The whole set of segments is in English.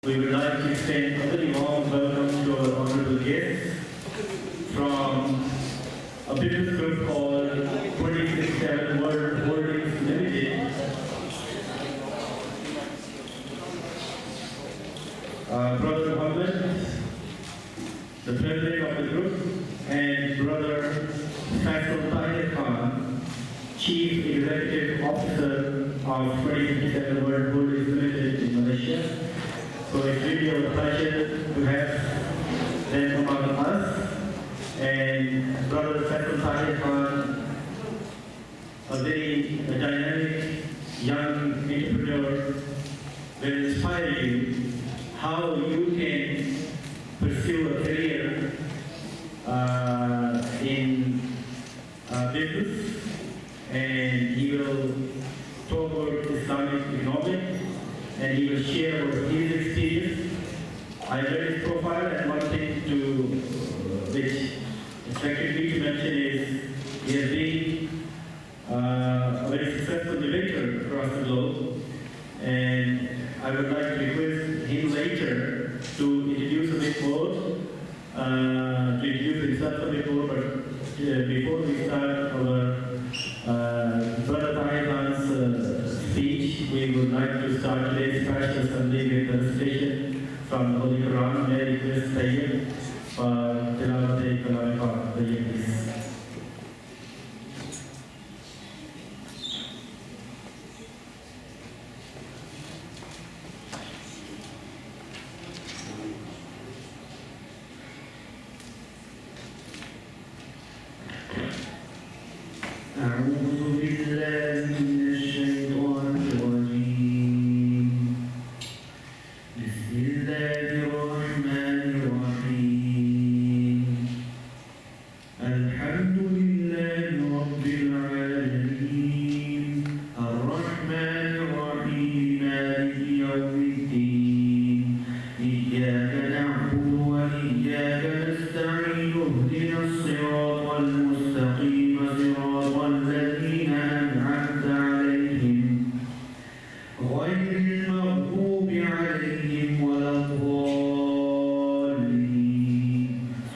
We would like to extend a very warm welcome to our honorable guests from a business group called 267 World Holdings Limited. Brother Muhammad, the president of the group, and Brother Faisal Tahir Khan, Chief Executive Officer of 267 World Holdings Limited in Malaysia. So it's really a pleasure to have them among us. And Brother Faisal Tahir Khan, a very dynamic young entrepreneur, will inspire you how you can pursue a career in business. And he will talk about Islamic economics, and he will share about his experience. I read his profile, and one thing which attracted me to mention is he has been a very successful debater across the globe, and I would like to request him later to introduce a bit more, to introduce himself a bit more, but before we start our Brother Tahir Khan's speech, we would like to start today's special Sunday with a recitation from the Holy Quran. May I request Tayyib for Tilawat-e-Kalam Pak. Tayyib, please. أعوذ بالله من الشيطان الرجيم. بسم الله الرحمن الرحيم. الحمد لله رب العالمين الرحمن الرحيم مالك يوم الدين إياك نعبد وإياك نستعين اهدنا الصراط المستقيم صراط الذين أنعمت عليهم غير المغضوب عليهم ولا الضالين.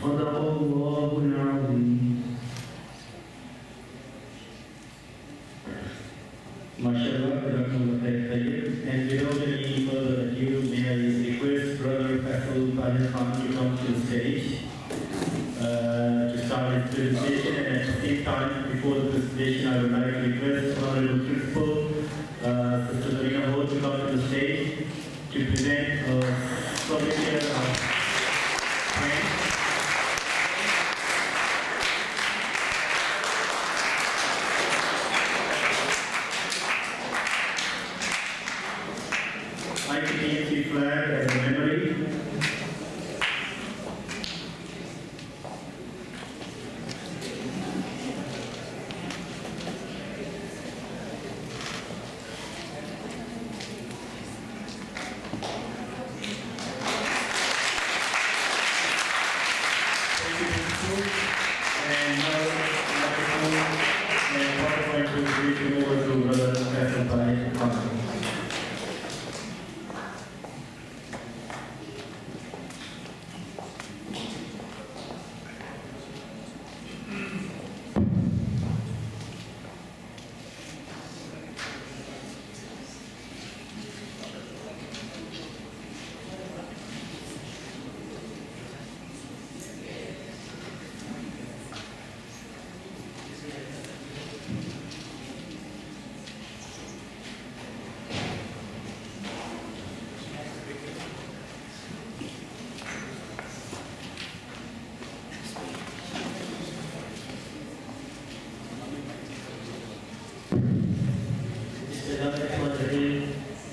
صدق الله العظيم. MashaAllah, and without any further ado, may I request Brother Faisal Tahir Khan to come to the stage to start his presentation. And at the same time, before the presentation, I would like to request Honorable Principal Sister Zarina Ho to come to the stage to present a souvenir of friends. IKTMC flag as a memory. Thank you, Principal. And now, microphone and PowerPoint will be given over to Brother Faisal Tahir Khan.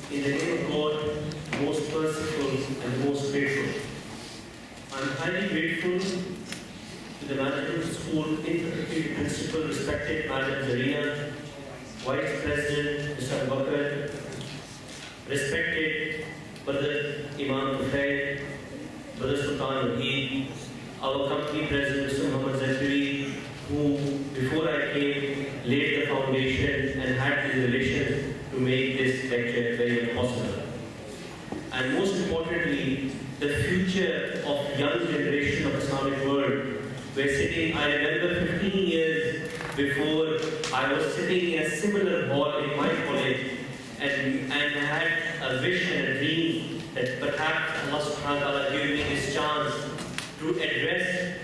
In the name of God, most merciful and most grateful. I am highly grateful to the management of the school, in particular principal, respected Madam Zarina, Vice President Mr. Bakr, respected Brother Imam Tufail, Brother Sultan Wahid, our company President Mr. Muhammad Zakri, who before I came laid the foundation and had the relation to make this lecture very possible. and most importantly, the future of young generation of Islamic world. We're sitting, I remember 15 years before, I was sitting in a similar hall in my college and had a vision and a dream that perhaps Allah subhanahu wa ta'ala gave me this chance to address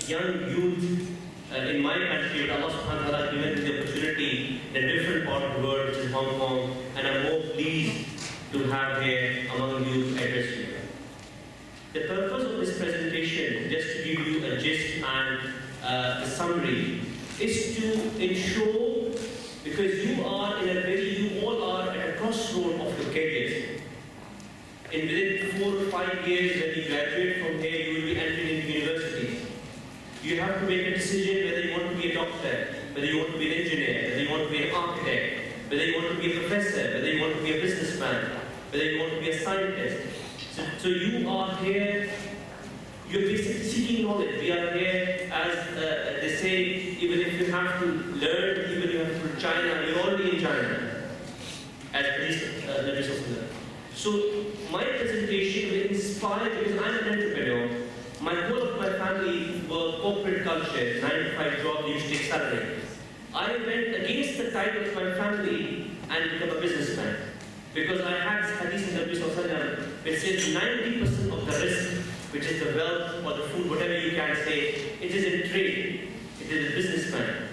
young youth in my country, but Allah subhanahu wa ta'ala given me the opportunity in a different part of the world, which is Hong Kong, and I'm more pleased to have here among you address you. The purpose of this presentation, just to give you a gist and a summary, is to ensure, because you all are at a crossroad of your careers. In within 4 or 5 years, when you graduate from here, you will be entering into university. You have to make a decision whether you want to be a doctor, whether you want to be an engineer, whether you want to be an architect, whether you want to be a professor, whether you want to be a businessman, whether you want to be a scientist. So you are here, you're basically seeking knowledge. We are here, as they say, even if you have to learn, even if you have to go to China, you're already in China, at least the resources. So my presentation will inspire, because I'm an entrepreneur. My whole of my family were corporate culture, 9 to 5 job, used to take salary. I went against the tide of my family and became a businessman. Because I had hadith in the Nabi Sallallahu Alaihi Wasallam, which says 90% of the risk, which is the wealth or the food, whatever you can say, it is in trade, it is a businessman.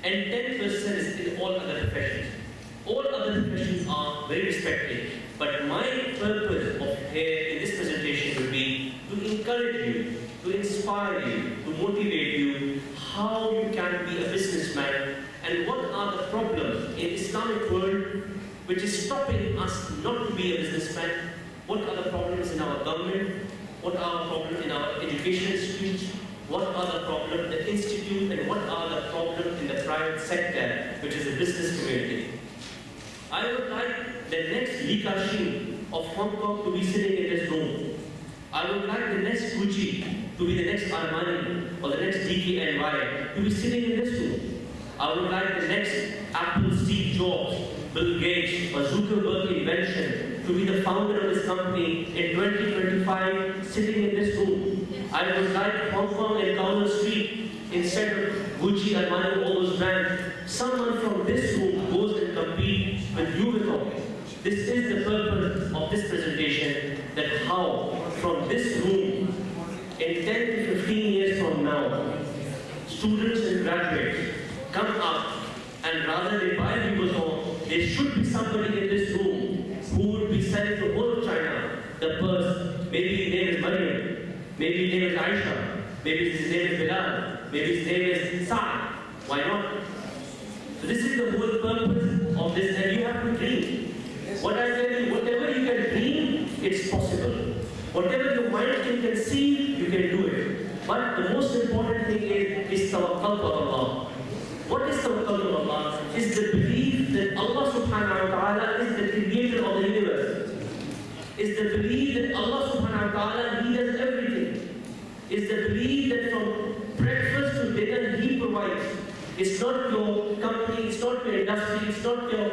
And 10% is in all other professions. All other professions are very respected. But my purpose of here in this presentation will be to encourage you, to inspire you, to motivate you, how you can be a businessman, and what are the problems in Islamic world which is stopping us not to be a businessman. What are the problems in our government? What are the problems in our education institutes? What are the problems in the institute? And what are the problems in the private sector, which is the business community? I would like the next Li Ka-shing of Hong Kong to be sitting in this room. I would like the next Gucci to be the next Armani or the next DKNY to be sitting in this room. I would like the next Apple Steve Jobs, Bill Gates or Zuckerberg invention to be the founder of this company in 2025 sitting in this room. I would like Hong Kong and Kowloon Street, instead of Gucci, Armani, all those brands, someone from this room goes and competes with Louis Vuitton. This is the purpose of this presentation, that how from this room, in 10 to 15 years from now, students and graduates come up and rather than buy Louis Vuitton, there should be somebody in this room who would be selling to whole of China the purse. Maybe his name is Mariam, maybe his name is Aisha, maybe his name is Bilal, maybe his name is Saad. Why not? So this is the whole purpose of this, and you have to dream. What I tell you, whatever you can dream, it's possible. Whatever your mind can conceive, you can do it. But the most important thing is tawakkal to Allah. What is tawakkal to Allah? Is the belief that Allah subhanahu wa ta'ala is the creator of the universe. Is the belief that Allah subhanahu wa ta'ala, He does everything. Is the belief that from breakfast to dinner He provides. It's not your company, it's not your industry, it's not your...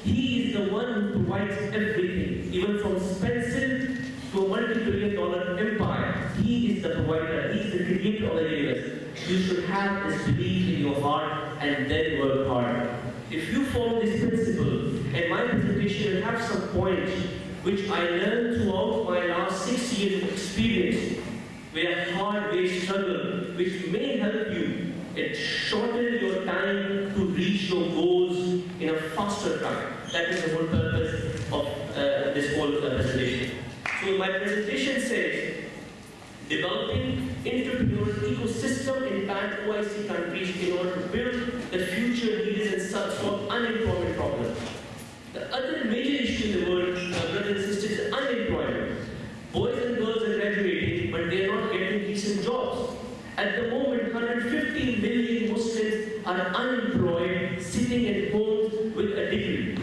He is the one who provides everything. Even from Spencer to a multi-billion-dollar empire, He is the provider, He is the creator of the universe. You should have this belief in your heart and then work hard. If you follow this principle, and my presentation will have some points which I learned throughout my last 6 years of experience, where hard way struggle, which may help you and shorten your time to reach your goals in a faster time. That is the whole purpose of this whole presentation. So my presentation says, developing entrepreneurial ecosystem in banned OIC countries in order to build the future leaders and solve unemployment problem. The other major issue in the world, brothers and sisters, is unemployment. Boys and girls are graduating, but they are not getting decent jobs. At the moment, 150 million Muslims are unemployed, sitting at home with a degree.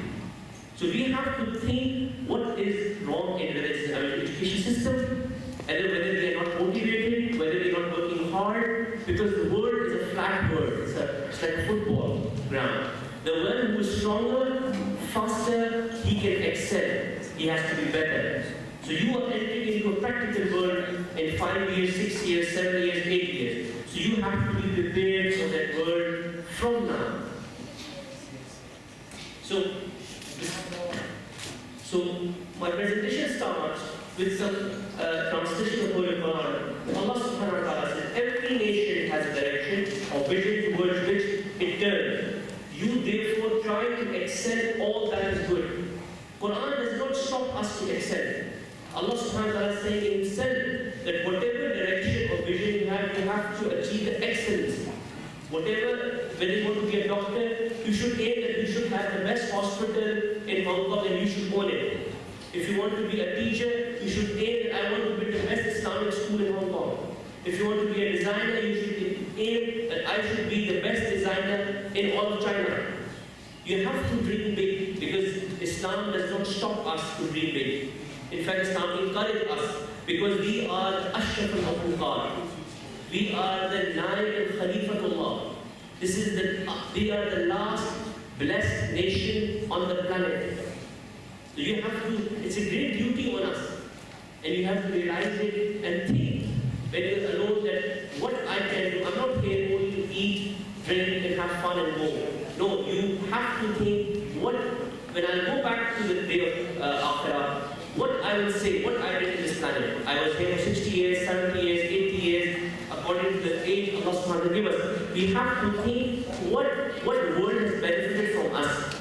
So we have to think what is wrong in whether it's our education system, and whether they are not motivated, whether they are not working hard, because the world is a flat world. It's like a football ground. The one who is stronger, faster, he can excel. he has to be better. So you are entering into a practical world in 5 years, 6 years, 7 years, 8 years. So you have to be prepared for that world from now. So my presentation starts with some translation of Holy Quran. Allah subhanahu wa ta'ala says, every nation has a direction or vision towards which it turns. You therefore try to excel all that is good. Quran does not stop us to excel. Allah subhanahu wa ta'ala is saying in himself that whatever direction or vision you have to achieve the excellence. Whatever, when you want to be a doctor, you should aim that you should have the best hospital in Hong Kong and you should own it. If you want to be a teacher, you should aim that I want to build the best Islamic school in Hong Kong. If you want to be a designer, you should aim that I should be the best designer in all of China. You have to dream big because Islam does not stop us to dream big. In fact, Islam encourages us because we are the Ashraf al-Makhluqat. We are the Naib and Khalifatullah. We are the last blessed nation on the planet. So you have to, it's a great duty on us. And you have to realize it and think when you're alone that what I can do. I'm not here only to eat, drink and have fun and go. No, you have to think when I go back to the day of Akhirah, what I will say, what I did in this planet. I was here for 60 years, 70 years, 80 years, according to the age Allah subhanahu wa ta'ala give us. We have to think what world has benefited from us.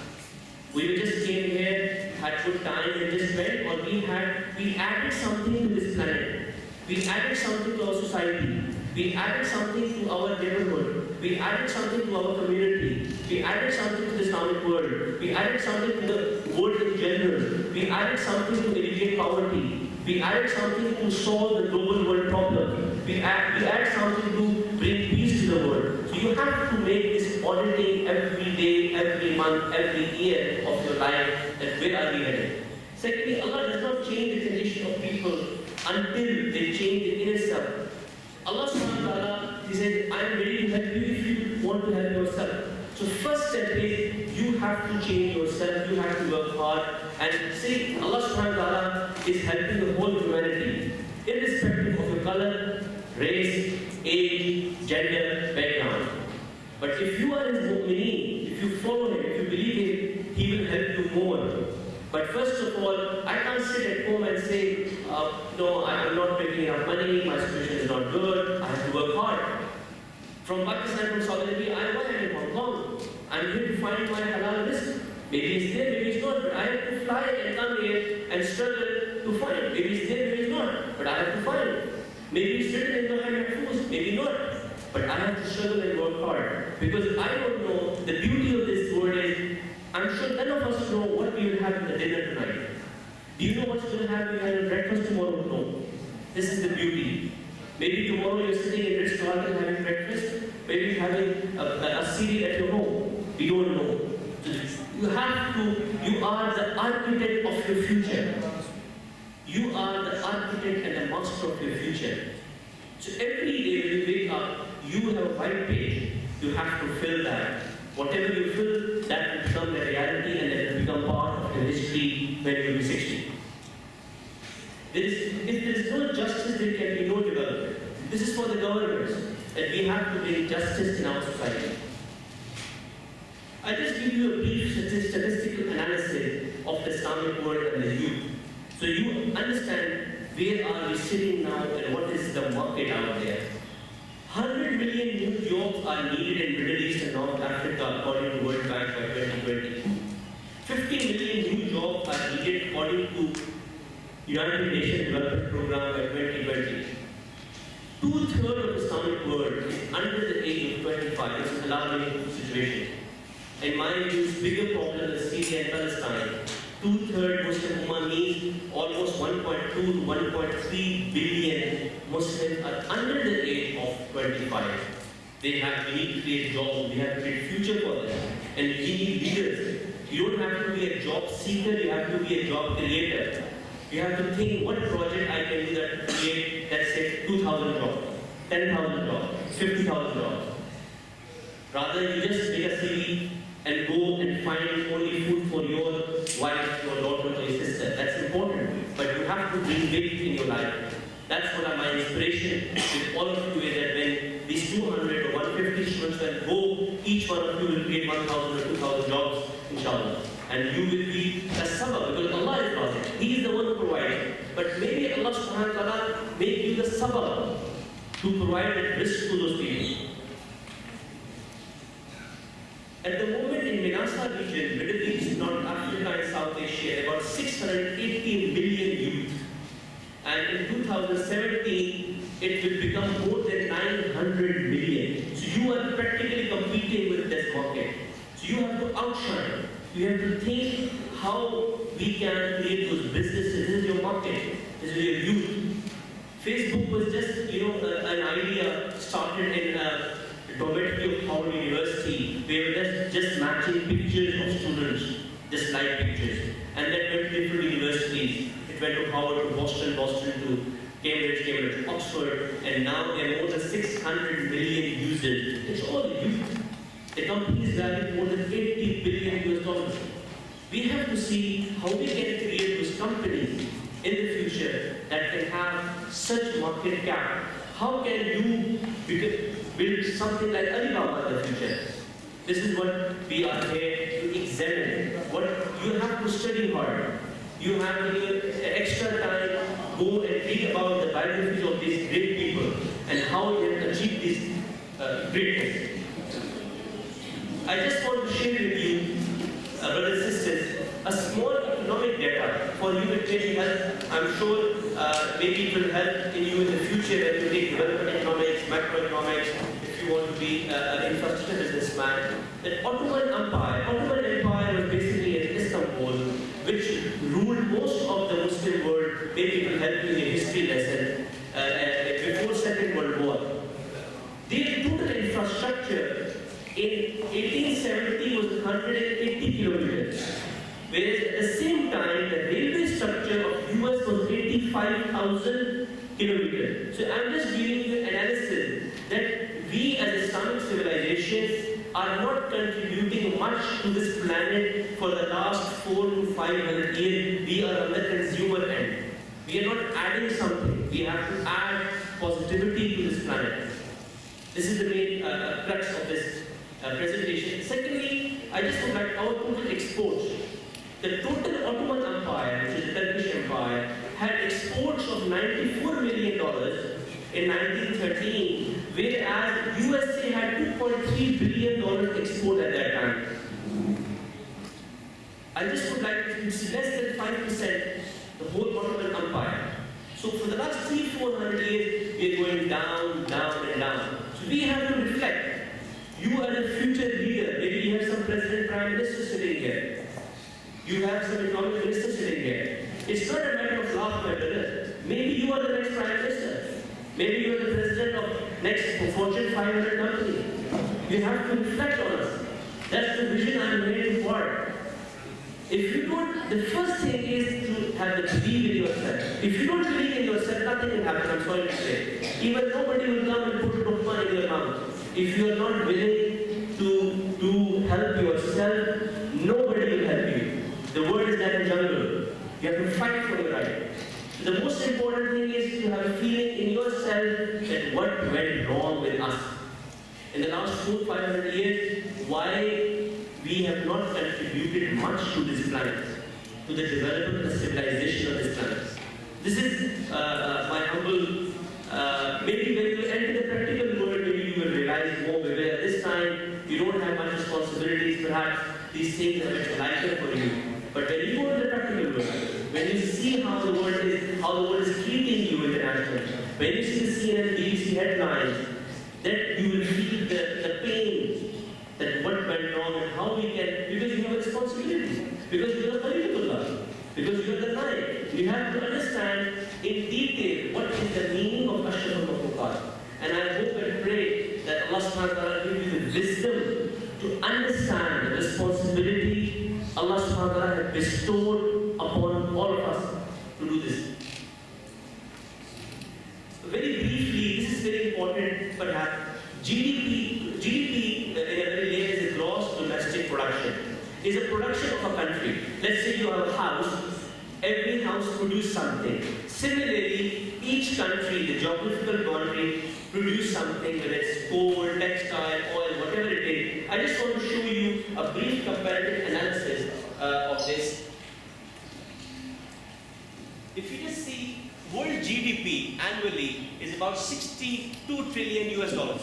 We just came here, had good time and just went, or we added something to this planet. We added something to our society. We added something to our neighborhood. We added something to our community. We added something to the Islamic world. We added something to the world in general. We added something to alleviate poverty. We added something to solve the global world problem. We added something to bring peace to the world. So you have to make this auditing every day, every month, every year of your life, that where are we headed. Secondly, Allah does not change the condition of people until they change the inner self. Allah subhanahu wa ta'ala, He said, I am ready to help you if you want to help yourself. So first step is, you have to change yourself, you have to work hard. And see, Allah subhanahu wa ta'ala is helping the whole humanity, irrespective of your color, race, age, gender, background. But if you are His mu'mineen, if you follow Him, if you believe Him, He will help you more. But first of all, I can't sit at home and say, no, I'm not making enough money, my situation is not good, I have to work hard. From Pakistan, from Saudi Arabia, I am in Hong Kong. I'm here to find my halal risk. Maybe it's there, maybe it's not, but I have to fly and come here and struggle to find. Maybe it's there, maybe it's not, but I have to find. Maybe it's written in the Mahfuz, maybe not. But I have to struggle and work hard. Because I don't know, the beauty of this world is, I'm sure none of us know what we will have in the dinner tonight. Do you know what's going to happen in breakfast tomorrow? No. This is the beauty. Maybe tomorrow you're sitting in Ritz-Carlton having breakfast. Maybe you're having a cereal at your home. We don't know. So you are the architect of your future. You are the architect and the master of your future. So every day when you wake up, you have a white page. You have to fill that. Whatever you fill, that will become the reality and that will become part of your history when you will be 60. If there is no justice, there can be no development. This is for the governments, that we have to bring justice in our society. I'll just give you a brief statistical analysis of the Islamic world and the youth. So you understand where are we sitting now and what is the market out there. 100 million new jobs are needed in Middle East and North Africa according to World Bank by 2020. 50 million new jobs are needed according to United Nations Development Program by 2020. 2/3 of the Islamic world is under the age of 25. It's an alarming situation. In my view, it's bigger problem than Syria and Palestine. 2/3 Muslim Ummah means almost 1.2 to 1.3 billion Muslims are under the age of 25. We need to create jobs, we have to create future for them. And we need leaders. You don't have to be a job seeker, you have to be a job creator. You have to think what project I can do that to create, let's say, 2,000 jobs, 10,000 jobs, 50,000 jobs. Rather, you just make a CV, and go and find only food for your wife, your daughter, or your sister. That's important, but you have to bring big in your life. That's what my inspiration with all of you is that when these 200 or 150 students will go, each one of you will create 1,000 or 2,000 jobs, inshallah. And you will be a sabab, because Allah is Razik. He is the one who provides. But maybe Allah subhanahu wa ta'ala make you the sabab to provide that risk to those people. At the moment in Minasa region, Middle East, North Africa and South Asia, about 680 million youth. And in 2017, it will become more than 900 million. So you are practically competing with this market. So you have to outshine. You have to think how we can create those businesses. This is your market. This is your youth. Facebook was just, an idea started in a dormitory of Howard University. We were just matching pictures of students, just like pictures. And that went to different universities. It went to Howard, to Boston, to Cambridge, Oxford, and now there are more than 600 million users. It's all youth. The company is valued more than $80 billion US. We have to see how we can create those companies in the future that can have such market cap. How can you build something like Alibaba in the future? This is what we are here to examine. What you have to study hard. You have to extra time go and read about the biographies of these great people and how they have achieved this greatness. I just want to share with you, brothers and sisters, a small economic data for you. It may help. I'm sure maybe it will help in you in the future when you take development economics, macroeconomics, if you want to be an infrastructure businessman. The Ottoman Empire was basically in Istanbul, which ruled most of the Muslim world. Maybe it will help you in a history lesson before Second World War. Their total infrastructure in 1870 was 180 kilometers, whereas at the same time the railway structure of US was 85,000 kilometers. So I'm just giving you an analysis that we as Islamic civilization are not contributing much to this planet for the last 400 to 500 years. We are on the consumer end. We are not adding something. We have to add positivity to this planet. This is the main crux of this presentation. Secondly, I just would like our total exports. The total Ottoman Empire, which is the Turkish Empire, had exports of $94 million in 1913, whereas USA had $2.3 billion export at that time. I just would like to see less than 5% the whole Ottoman Empire. So for the last 300-400 years, we are going down, down, and down. So we have to reflect. You are the future leader. Maybe you have some president, prime minister sitting here. You have some economic minister sitting here. It's not a matter of laugh, my brother. Maybe you are the next prime minister. Maybe you are the president of next Fortune 500 company. You have to reflect on us. That's the vision I'm here for. If you don't, the first thing is to have the belief in yourself. If you don't believe in yourself, nothing will happen. I'm sorry to say. Even nobody will come and put a dogma in your mouth. If you are not willing to help yourself, nobody will help you. The world is like a jungle. You have to fight for your right. The most important thing is to have a feeling in yourself that what went wrong with us. In the last 400-500 years, why we have not contributed much to this planet, to the development and civilization of this planet. This is my humble, maybe when you enter the practical world, maybe you will realize more, because at this time, you don't have much responsibilities, perhaps these things are much lighter for you. But when you go to the practical world, when you see how the world is treating you internationally, when you see the CNN, BBC headlines, that you will feel the pain, that what went wrong and how we can, because you have a responsibility, because you are Khalifullah, because you are the Naik. You have to understand in detail what is the meaning of Ashraf al-Makhluqat. And I hope and pray that Allah subhanahu wa ta'ala give you the wisdom to understand the responsibility Allah subhanahu wa ta'ala has bestowed upon all of us to do this. Very briefly, this is very important, perhaps. GDP in a very lay is a gross domestic production. is a production of a country. Let's say you have a house, every house produces something. Similarly, each country, the geographical boundary, produce something, whether it's coal, textile, oil, whatever it is. I just want to show you a brief comparative analysis of this. If you just see, world GDP annually is about 62 trillion US dollars.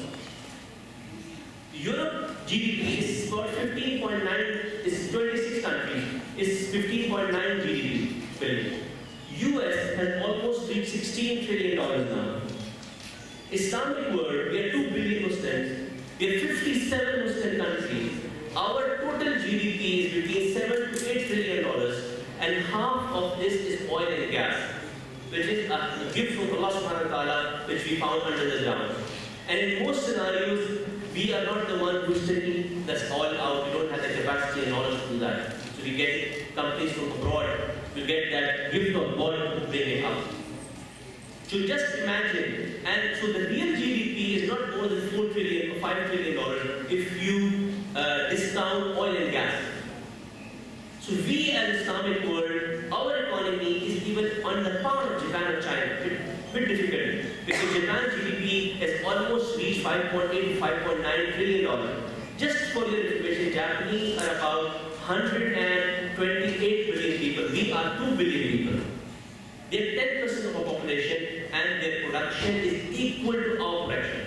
Europe GDP is about 15.9, is 26 countries, is 15.9 GDP billion. US has almost reached $16 trillion now. Islamic world, we are 2 billion Muslims, we are 57 Muslim countries. Our total GDP is between $7 to $8 trillion, and half of this is oil and gas, which is a gift from Allah subhanahu wa ta'ala, which we found under the ground. And in most scenarios, we are not the one who's taking this oil out. We don't have the capacity and knowledge to do that. So we get companies from abroad to get that gift of God to bring it up. So just imagine, and so the real GDP is not more than $4 trillion or $5 trillion if you discount oil and gas. So we as Islamic world, our economy is even on the par of Japan or China. Bit difficult, because Japan's GDP has almost reached $5.8 to $5.9 trillion. Just for your information, Japanese are about 128 billion people. We are 2 billion people. They are 10% of our population, and their production is equal to our production.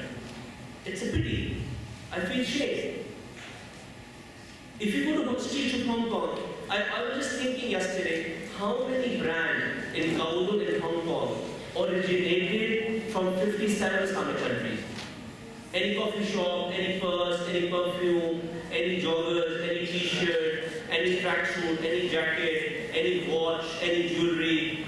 It's a pity. I feel shame. If you go to the streets of Hong Kong, I was just thinking yesterday, how many brands in Kowloon in Hong Kong originated from 57 Islamic countries? Any coffee shop, any purse, any perfume, any joggers, any t-shirt, any tracksuit, any jacket, any watch, any jewelry,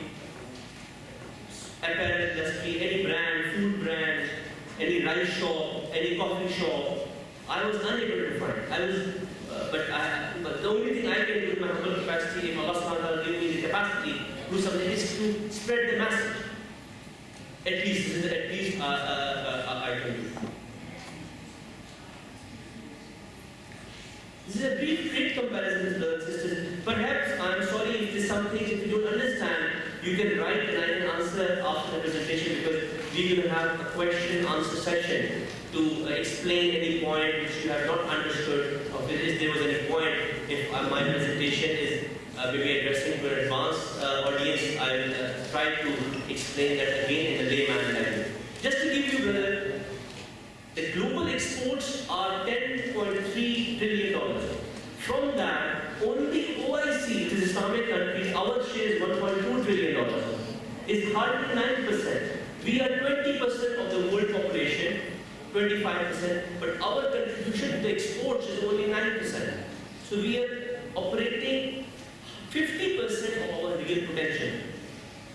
apparel industry, any brand, food brand, any rice shop, any coffee shop. I was unable to find. But the only thing I can do in my humble capacity, if Allah subhanahu wa ta'ala gave me the capacity to do something, is to spread the message. At least I can do. This is a brief, great comparison, brothers and sisters. Perhaps, I'm sorry if there's something, if you don't understand, you can write and I can answer after the presentation, because we will have a question-answer session to explain any point which you have not understood, or if there was any point, if my presentation is maybe addressing to an advanced audience, I will try to explain that again in the layman language. Just to give you, brother, the global exports are $10.3 trillion. From that, only OIC, which is Islamic countries, our share is $1.2 trillion. It's hardly 9%. We are 20% of the world population, 25%, but our contribution to the exports is only 9%. So we are operating 50% of our real potential.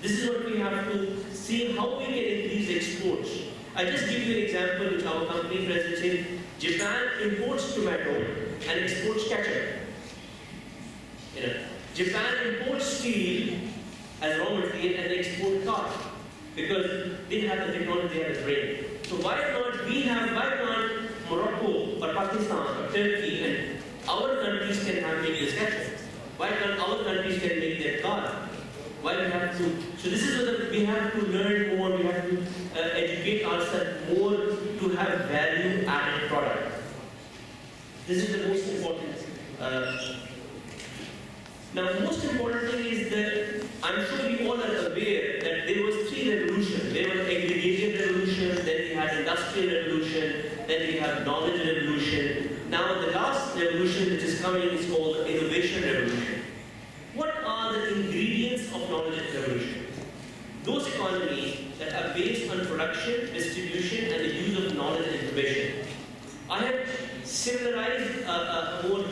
This is what we have to see, how we can increase the exports. I just give you an example which our company presents in. Japan imports tomato and exports ketchup. Japan imports steel as raw material and they export car, because they have the technology, they have the brain. So why can't Morocco or Pakistan or Turkey and our countries can make this ketchup? Why can't our countries can make their car? Why we have to? So this is what we have to learn more. We have to educate ourselves more to have value-added product. This is the most important. Now, most important thing is that I'm sure you all are aware that there was 3 revolutions. There was agrarian revolution, then we had industrial revolution, then we have knowledge revolution. Now, the last revolution which is coming is called the innovation revolution. What are the ingredients of knowledge revolution? Those economies that are based on production, distribution, and the use of knowledge and information. I have similarized a more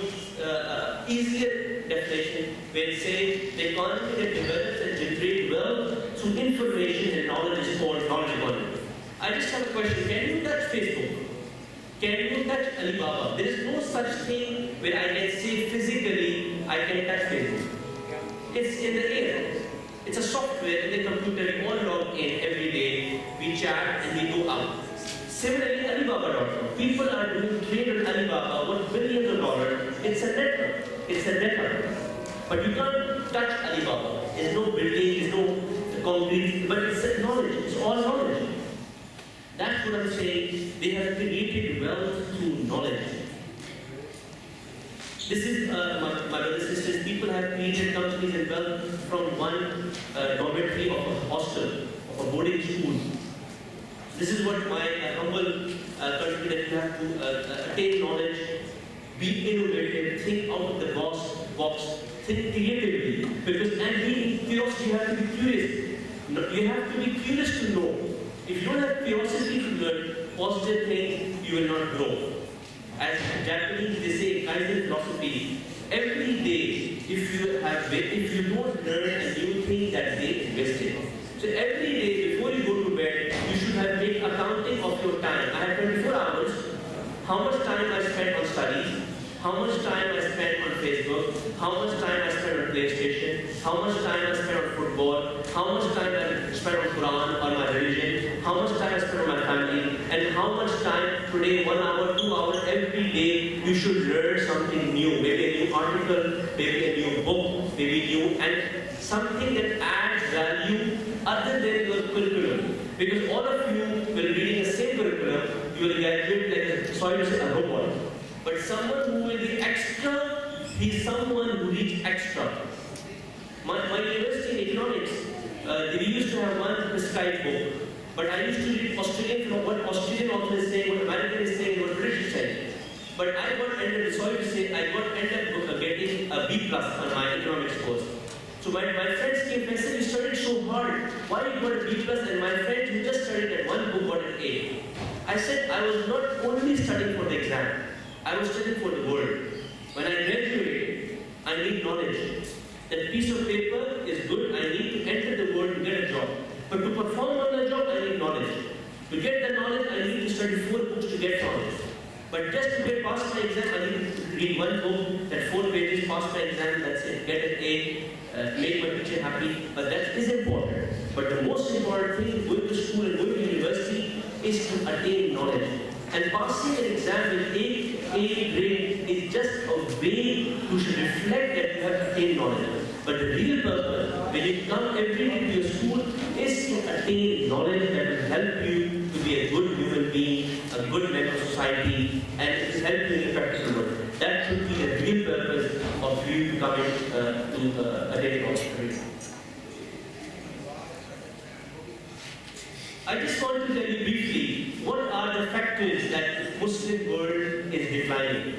easier definition where it says the economy that develops and generates wealth through information and knowledge is called knowledge economy. I just have a question. Can you touch Facebook? Can you touch Alibaba? There is no such thing where I can say physically I can touch Facebook. It's in the air. It's a software in the computer. We all log in every day. We chat and we go out. Similarly, Alibaba.com. People are doing trade on Alibaba worth billions of dollars. It's a network. it's a data. But you can't touch Alibaba. There's no building, there's no concrete, but it's knowledge, it's all knowledge. That's what I'm saying. They have created wealth through knowledge. This is, my brothers and sisters, people have created companies and wealth from one dormitory of a hostel, of a boarding school. This is what my humble country, that you have to attain knowledge, be innovative, think out of the box, think creatively. Because, and be curiosity, you have to be curious. You have to be curious to know. If you don't have curiosity to learn positive things, you will not grow. As Japanese, they say, Kaizen philosophy, every day, if you don't learn a new thing that day, invest in. So every day, before you go to bed, you should have made accounting of your time. I have 24 hours. How much time I spent on studies? How much time I spent on Facebook? How much time I spent on PlayStation? How much time I spent on football? How much time I spent on Quran or my religion? How much time I spent on my family? And how much time today, 1 hour, 2 hours, every day, you should learn something new. Maybe a new article, maybe a new book, maybe new, and something that adds value other than your curriculum. Because all of you will be reading the same curriculum, you will graduate like a robot. But someone who will be extra, he is someone who reads extra. My university in economics, we used to have one prescribed book. But I used to read Australian from what Australian author is saying, what American is saying, what British is saying. But I got ended, sorry to say, I got ended up getting a B+ on my economics course. So my friends came and said, you studied so hard. Why you got a B+? And my friends who just studied that one book got an A. I said, I was not only studying for the exam. I was studying for the world. When I graduate, I need knowledge. That piece of paper is good, I need to enter the world to get a job. But to perform on the job, I need knowledge. To get the knowledge, I need to study 4 books to get knowledge. But just to get past my exam, I need to read one book, that 4 pages, pass my exam, that's it, get an A, make my teacher happy. But that is important. But the most important thing, going to school and going to university, is to attain knowledge. And passing an exam with A grade is just a way to reflect that you have attained knowledge. But the real purpose, when you come every day to your school, is to attain knowledge that will help you to be a good human being, a good member of society, and it will help you in the practical world. That should be the real purpose of you coming to attain knowledge. I just want to tell you briefly, what are the factors that Muslim world is declining?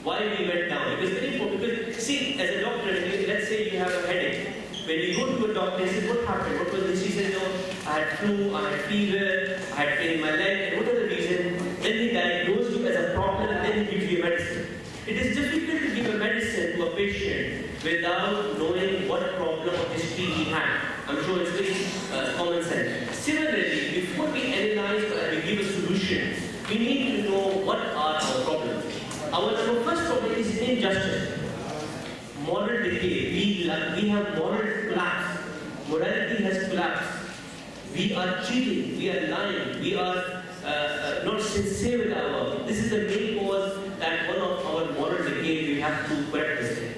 Why we went down? Because very important. Because see, as a doctor, let's say you have a headache. When you go to a doctor, he says, what happened? What was this? He says, no, I had flu, I had fever, I had pain in my leg, and whatever the reason, then he diagnoses you as a problem and then he gives you a medicine. It is difficult to give a medicine to a patient without knowing what problem or history he had. I'm sure it's very common sense. Similarly, before we analyze or we give a solution, we need to know what are our problems. Our first problem is injustice, moral decay. We have moral collapse. Morality has collapsed. We are cheating, we are lying, we are not sincere with our work. This is the main cause that one of our moral decay we have to correct this thing.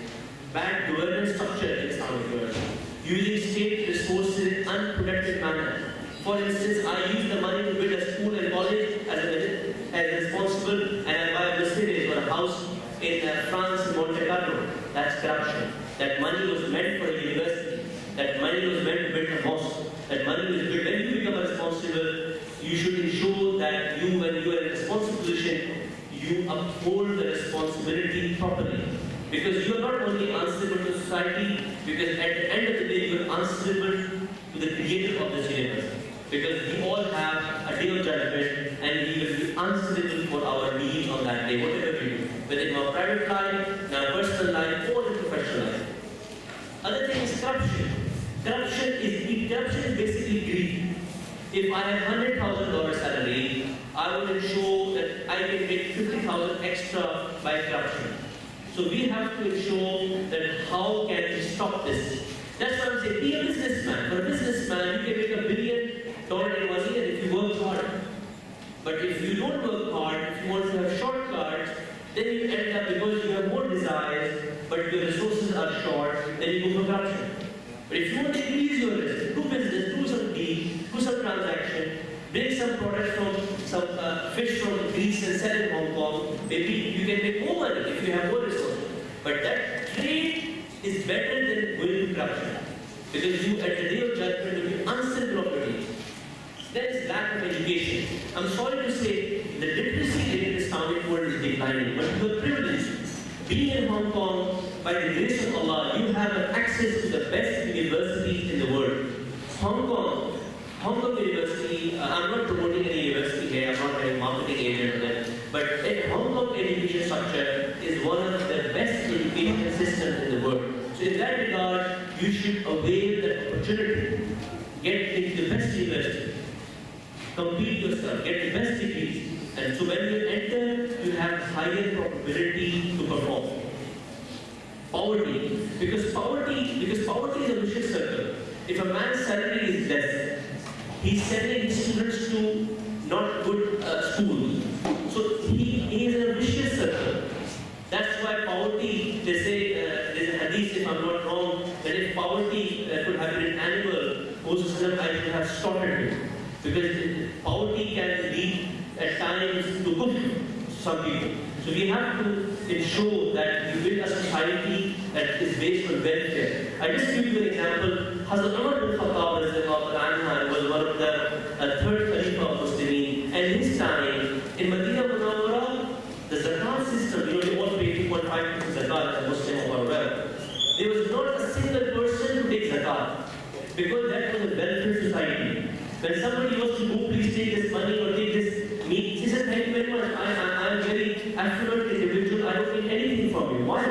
Bad governance structure in Islamic world. Using state resources in unproductive manner. For instance, I use the money to build a school and college as responsible, and I buy a Mercedes or a house in France, in Monte Carlo. That's corruption. That money was meant for a university. That money was meant to build a mosque. That money was built. When you become responsible, you should ensure that you, when you are in a responsible position, you uphold the responsibility properly. Because you are not only answerable to society, because at the end of the day, you are answerable to the creator of this universe. Because we all have a day of judgment, and we will be answerable for our needs on that day, whatever we do. Whether in our private life, in our personal life, or in professional life. Other thing is corruption. Corruption is basically greed. If I have $100,000 salary, I will ensure that I can make $50,000 extra by corruption. So we have to ensure that how can we stop this? That's why I'm saying, be a businessman. For a businessman, you can make $1 billion in 1 year if you work hard. But if you don't work hard, if you want to have shortcuts, then you end up, because you have more desires, but your short, then you go for corruption. But if you want to increase your risk, do business, do some deal, do some transaction, bring some product from some fish from Greece and sell in Hong Kong, maybe you can make more money if you have more resources. But that trade is better than going to corruption. Because you, at the day of judgment, will be uncertain of your deeds. There is lack of education. I'm sorry to say, the literacy rate in the Islamic world is declining, but you are privileged. Being in Hong Kong, by the grace of Allah, you have access to the best universities in the world. Hong Kong University, I'm not promoting any university here, I'm not a marketing agent of them, but a Hong Kong education structure is one of the best education systems in the world. So in that regard, you should avail that opportunity. Get into the best university. Compete yourself, get the best degrees. And so when you enter, you have higher probability to perform. Poverty. Because poverty is a vicious circle. If a man's salary is less, he's sending his students to not good schools. So he is in a vicious circle. That's why poverty, they say, there's a hadith, if I'm not wrong, that if poverty could have been an animal, Moses I should have slaughtered him. Because poverty can lead at times to kufr, some people. So we have to ensure that we build a society that is based on welfare. I just give you an example. Hazrat Umar bin Khattab was one of the third Khalifa of Muslimin. And in his time, in Medina Munawwara, the zakat system, they all pay 2.5% zakat as a Muslim or well. There was not a single person to take zakat. Because that was a welfare society. When somebody was to go, please take this money or take this meat, he said, thank you very much. I am very affluent individual. I don't need anything from you. Why?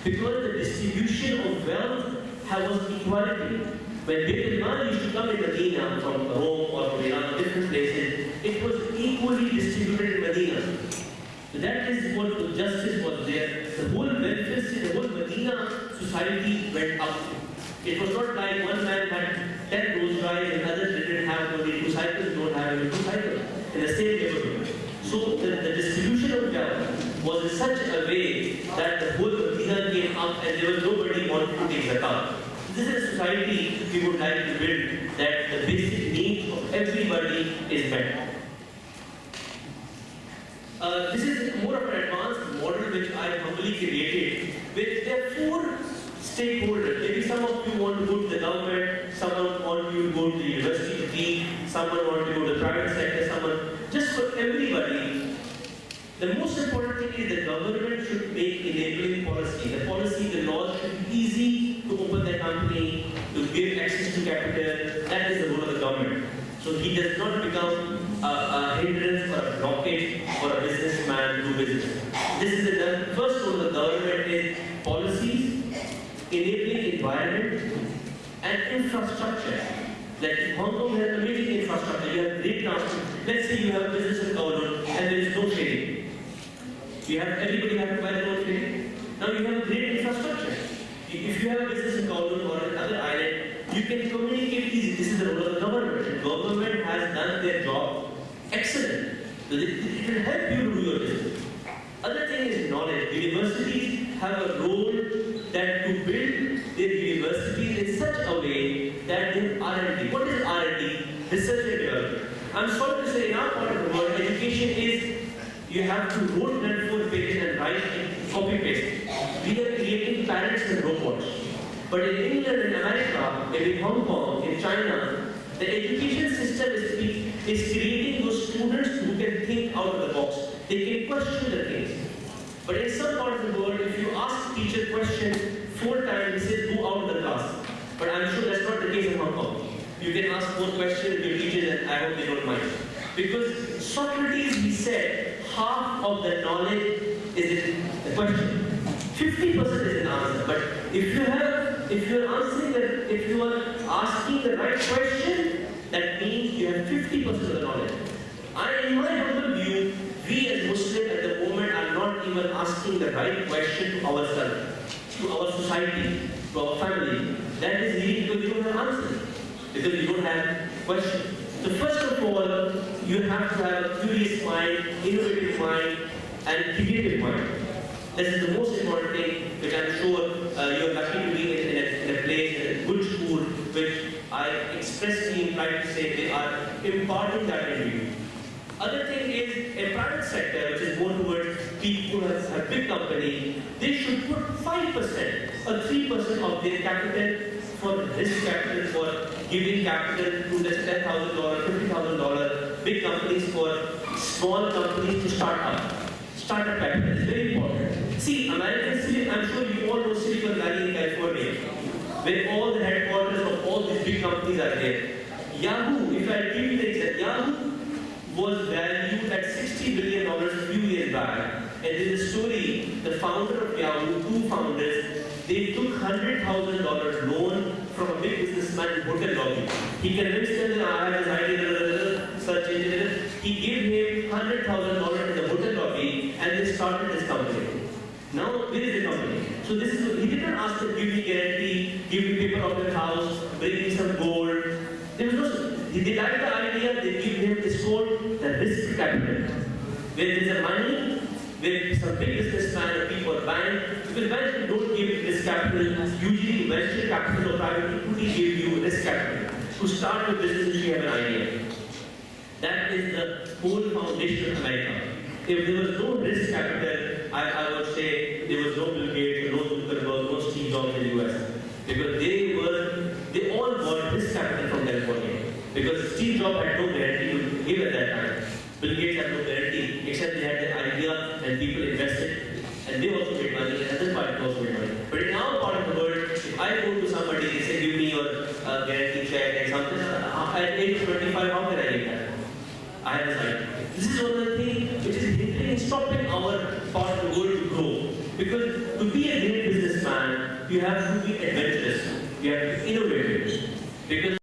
Because the distribution of wealth was equality. When Beit al-Mal used to come in Medina from Rome or from Iran, different places, it was equally distributed in Medina. So that is what the justice was there. The whole welfare system, the whole Medina society went up. It was not like one man had 10 Rolls Royce and others didn't have only 2 cycles, don't have only 2 cycles in the same neighborhood. So the distribution of wealth was in such a way that the whole Medina came up and there was nobody wanted to take zakat. This is a society we would like to build, that the basic needs of everybody is met. This is more of an advanced model which I humbly created. With there are 4 stakeholders. Maybe some of you want to go to the government, someone want you to go to the university to teach, someone want to go to the private sector, someone, just for everybody. The most important thing is the government should make enabling policy. The policy, the laws should be easy to open their company, to give access to capital. That is the role of the government. So he does not become a hindrance or a blockage for a businessman to do business. This is the first role of the government is policies, enabling environment, and infrastructure. Like Hong Kong has amazing infrastructure. You have great transport. Let's say you have a business in Kowloon and there is no trading. Everybody have to buy their own trading. Now you have a great infrastructure. If you have a business in Kowloon or another island, you can communicate easily. This is the role of the government. The government has done their job excellent. So it will help you to do your business. Other thing is knowledge. Universities have a role that to build their universities in such a way that they have R&D. What is R&D? Research and development. I'm sorry to say in our part of the world, education is you have to roll that 4 pages and write and copy paste. We are creating parents and robots. But in England, in America, in Hong Kong, in China, the education system is creating those students who can think out of the box. They can question the things. But in some parts of the world, if you ask teacher question 4 times, he says, go out of the class. But I'm sure that's not the case in Hong Kong. You can ask 4 questions to your teachers and I hope they don't mind. Because Socrates, he said, half of the knowledge is in the question. 50% is an answer. But if you are asking the right question, that means you have 50% of the knowledge. In my humble view, we as Muslims at the moment are not even asking the right question to ourselves, to our society, to our family. That is really because we don't have answers, because we don't have questions. So first of all, you have to have a curious mind, innovative mind, and creative mind. This is the most important thing, which I'm sure you're lucky to be in a place, in a good school, which I expressly implied to say they are imparting that in you. Other thing is, a private sector, which is more towards people who have big company, they should put 5% or 3% of their capital for risk capital, for giving capital to let's say $10,000, $50,000, big companies for small companies to start up. Startup capital is very important. See, American, I'm sure you all know Silicon Valley in California, where all the headquarters of all these big companies are there. Yahoo, if I give you the example, Yahoo was valued at $60 billion a few years back. And there's a story, the founder of Yahoo, two founders, they took $100,000 loan from a big businessman in hotel lobby. He convinced them that I have this idea, search engine. He gave him $100,000 in the hotel lobby and they started this company. Now, where is the company? So this is, he didn't ask them, give me guarantee, give me paper of your house, bring me some gold. There was no, they liked the idea, they give him this called the risk capital. Where there's a money, where some big businessman or people or bank, because banks don't give risk capital, usually venture capital or private equity give you risk capital to start your business if you have an idea. That is the whole foundation of America. If there was no risk capital, I would say there was no Bill Gates, no Zuckerberg, no Steve Jobs in the US. Because they all got risk capital from California. Because Steve Jobs had no guarantee to give at that time. Bill Gates had no guarantee, except they had the idea and people invested. And they also made money, and other parties also made money. But in our part of the world, if I go to somebody, they say, give me your guarantee check and something, at age 25, how can I get that? I have this idea. This is one of the things which is hindering, stopping our part of the world to grow. Because to be a great businessman, you have to be adventurous. You have to be innovative. Because